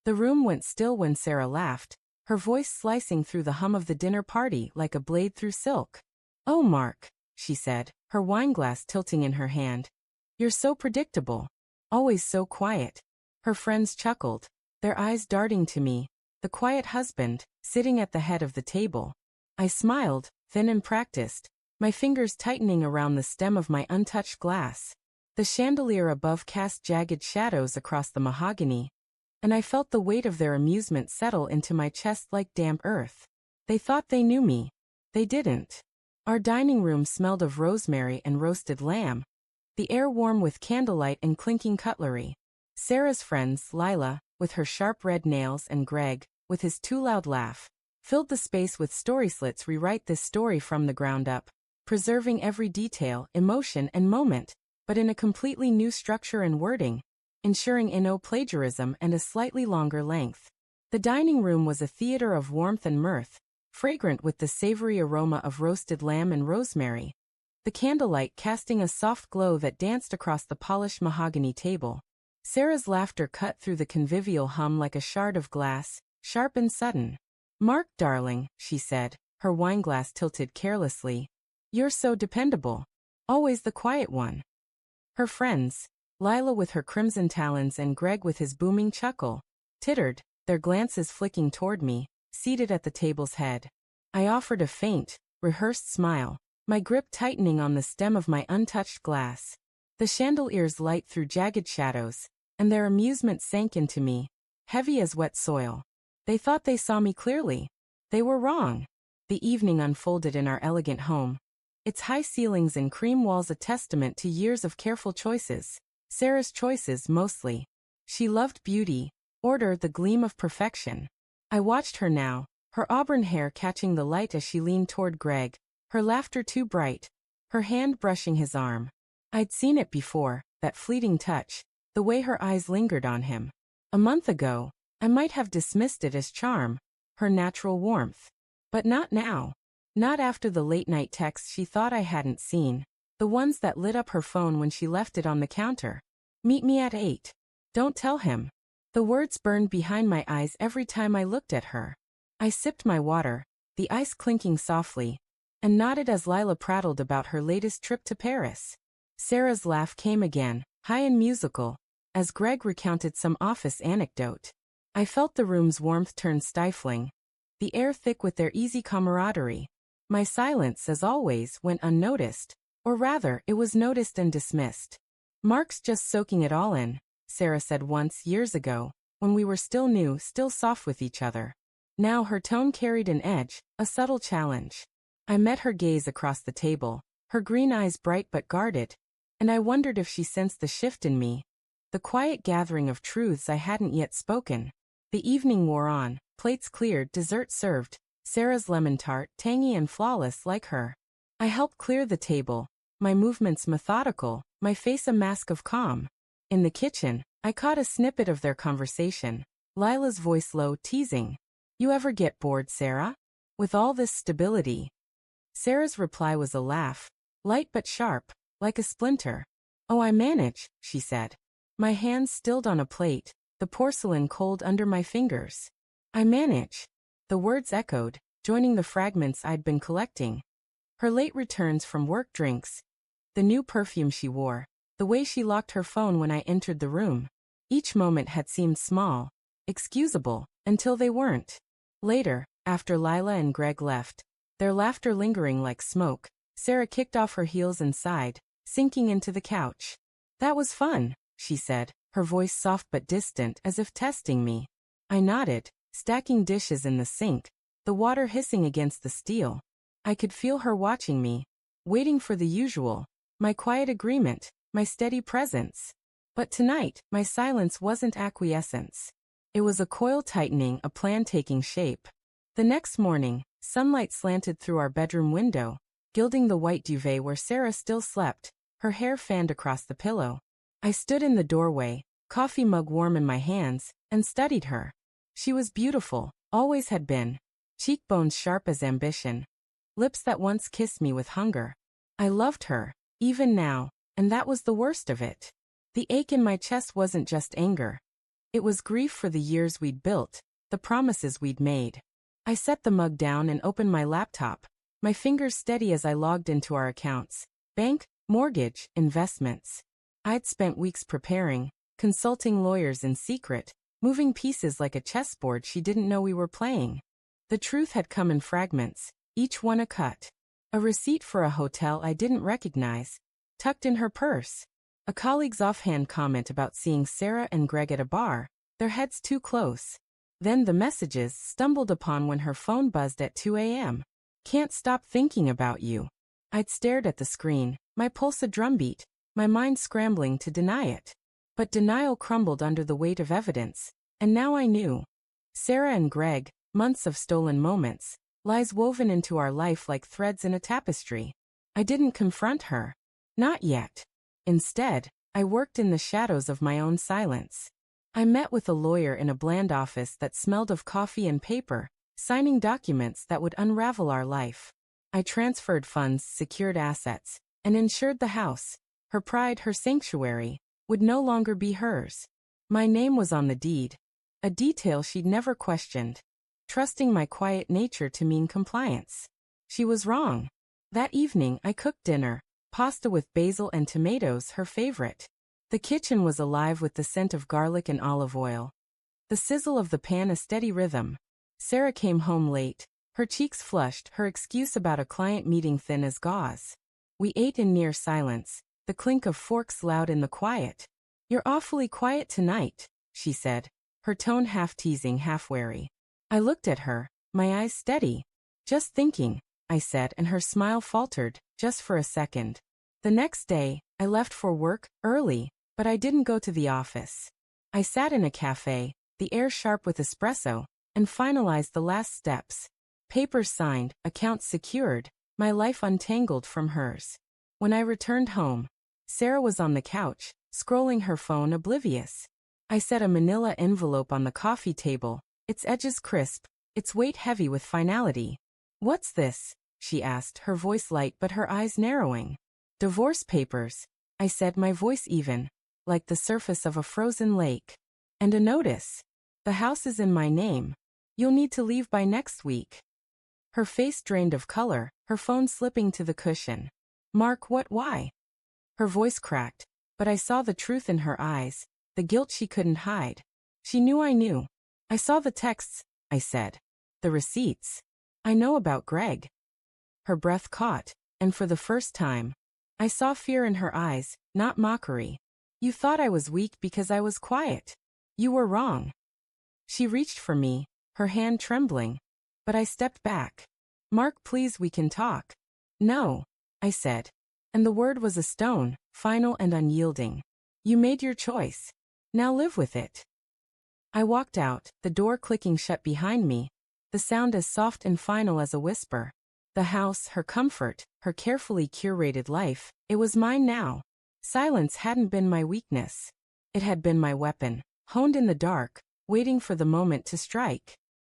The room went still when Sarah laughed, her voice slicing through the hum of the dinner party like a blade through silk. "Oh, Mark," she said, her wineglass tilting in her hand. "You're so predictable. Always so quiet." Her friends chuckled, their eyes darting to me, the quiet husband, sitting at the head of the table. I smiled, thin and practiced, my fingers tightening around the stem of my untouched glass. The chandelier above cast jagged shadows across the mahogany, and I felt the weight of their amusement settle into my chest like damp earth. They thought they knew me. They didn't. Our dining room smelled of rosemary and roasted lamb, the air warm with candlelight and clinking cutlery. Sarah's friends, Lila, with her sharp red nails, and Greg, with his too loud laugh, filled the space with story slits. Rewrite this story from the ground up, preserving every detail, emotion, and moment, but in a completely new structure and wording, ensuring no plagiarism and a slightly longer length. The dining room was a theater of warmth and mirth, fragrant with the savory aroma of roasted lamb and rosemary, the candlelight casting a soft glow that danced across the polished mahogany table. Sarah's laughter cut through the convivial hum like a shard of glass, sharp and sudden. "Mark, darling," she said, her wineglass tilted carelessly. "You're so dependable. Always the quiet one." Her friends, Lila with her crimson talons and Greg with his booming chuckle, tittered, their glances flicking toward me, seated at the table's head. I offered a faint, rehearsed smile, my grip tightening on the stem of my untouched glass. The chandeliers light through jagged shadows, and their amusement sank into me, heavy as wet soil. They thought they saw me clearly. They were wrong. The evening unfolded in our elegant home, its high ceilings and cream walls a testament to years of careful choices. Sarah's choices mostly. She loved beauty, order, the gleam of perfection. I watched her now, her auburn hair catching the light as she leaned toward Greg, her laughter too bright, her hand brushing his arm. I'd seen it before, that fleeting touch, the way her eyes lingered on him. A month ago, I might have dismissed it as charm, her natural warmth. But not now. Not after the late-night texts she thought I hadn't seen, the ones that lit up her phone when she left it on the counter. "Meet me at 8. Don't tell him." The words burned behind my eyes every time I looked at her. I sipped my water, the ice clinking softly, and nodded as Lila prattled about her latest trip to Paris. Sarah's laugh came again, high and musical, as Greg recounted some office anecdote. I felt the room's warmth turn stifling, the air thick with their easy camaraderie. My silence, as always, went unnoticed, or rather, it was noticed and dismissed. "Mark's just soaking it all in," Sarah said once years ago, when we were still new, still soft with each other. Now her tone carried an edge, a subtle challenge. I met her gaze across the table, her green eyes bright but guarded, and I wondered if she sensed the shift in me, the quiet gathering of truths I hadn't yet spoken. The evening wore on, plates cleared, dessert served, Sarah's lemon tart tangy and flawless like her. I helped clear the table, my movements methodical, my face a mask of calm. In the kitchen, I caught a snippet of their conversation, Lila's voice low, teasing. "You ever get bored, Sarah? With all this stability?" Sarah's reply was a laugh, light but sharp, like a splinter. "Oh, I manage," she said. My hands stilled on a plate, the porcelain cold under my fingers. "I manage." The words echoed, joining the fragments I'd been collecting. Her late returns from work drinks, the new perfume she wore, the way she locked her phone when I entered the room. Each moment had seemed small, excusable, until they weren't. Later, after Lila and Greg left, their laughter lingering like smoke, Sarah kicked off her heels and sighed, sinking into the couch. "That was fun," she said, her voice soft but distant as if testing me. I nodded, stacking dishes in the sink, the water hissing against the steel. I could feel her watching me, waiting for the usual, my quiet agreement, my steady presence. But tonight, my silence wasn't acquiescence. It was a coil tightening, a plan taking shape. The next morning, sunlight slanted through our bedroom window, gilding the white duvet where Sarah still slept, her hair fanned across the pillow. I stood in the doorway, coffee mug warm in my hands, and studied her. She was beautiful, always had been, cheekbones sharp as ambition, lips that once kissed me with hunger. I loved her, even now, and that was the worst of it. The ache in my chest wasn't just anger. It was grief for the years we'd built, the promises we'd made. I set the mug down and opened my laptop, my fingers steady as I logged into our accounts. Bank, mortgage, investments. I'd spent weeks preparing, consulting lawyers in secret, moving pieces like a chessboard she didn't know we were playing. The truth had come in fragments, each one a cut. A receipt for a hotel I didn't recognize, tucked in her purse. A colleague's offhand comment about seeing Sarah and Greg at a bar, their heads too close. Then the messages stumbled upon when her phone buzzed at 2 a.m. Can't stop thinking about you. I'd stared at the screen, my pulse a drumbeat, my mind scrambling to deny it. But denial crumbled under the weight of evidence, and now I knew. Sarah and Greg, months of stolen moments, lies woven into our life like threads in a tapestry. I didn't confront her. Not yet. Instead, I worked in the shadows of my own silence. I met with a lawyer in a bland office that smelled of coffee and paper, signing documents that would unravel our life. I transferred funds, secured assets, and ensured the house, her pride, her sanctuary, would no longer be hers. My name was on the deed, a detail she'd never questioned, trusting my quiet nature to mean compliance. She was wrong. That evening I cooked dinner, pasta with basil and tomatoes, her favorite. The kitchen was alive with the scent of garlic and olive oil. The sizzle of the pan a steady rhythm. Sarah came home late, her cheeks flushed, her excuse about a client meeting thin as gauze. We ate in near silence, the clink of forks loud in the quiet. You're awfully quiet tonight, she said, her tone half teasing, half wary. I looked at her, my eyes steady. Just thinking, I said, and her smile faltered, just for a second. The next day, I left for work, early, but I didn't go to the office. I sat in a cafe, the air sharp with espresso, and finalized the last steps. Papers signed, accounts secured, my life untangled from hers. When I returned home, Sarah was on the couch, scrolling her phone, oblivious. I set a manila envelope on the coffee table, its edges crisp, its weight heavy with finality. What's this? She asked, her voice light but her eyes narrowing. Divorce papers, I said, my voice even, like the surface of a frozen lake. And a notice. The house is in my name. You'll need to leave by next week. Her face drained of color, her phone slipping to the cushion. Mark, what, why? Her voice cracked, but I saw the truth in her eyes, the guilt she couldn't hide. She knew I knew. I saw the texts, I said. The receipts. I know about Greg. Her breath caught, and for the first time, I saw fear in her eyes, not mockery. You thought I was weak because I was quiet. You were wrong. She reached for me, her hand trembling, but I stepped back. Mark, please, we can talk. No, I said, and the word was a stone, final and unyielding. You made your choice. Now live with it. I walked out, the door clicking shut behind me, the sound as soft and final as a whisper. The house, her comfort, her carefully curated life, it was mine now. Silence hadn't been my weakness. It had been my weapon, honed in the dark, waiting for the moment to strike.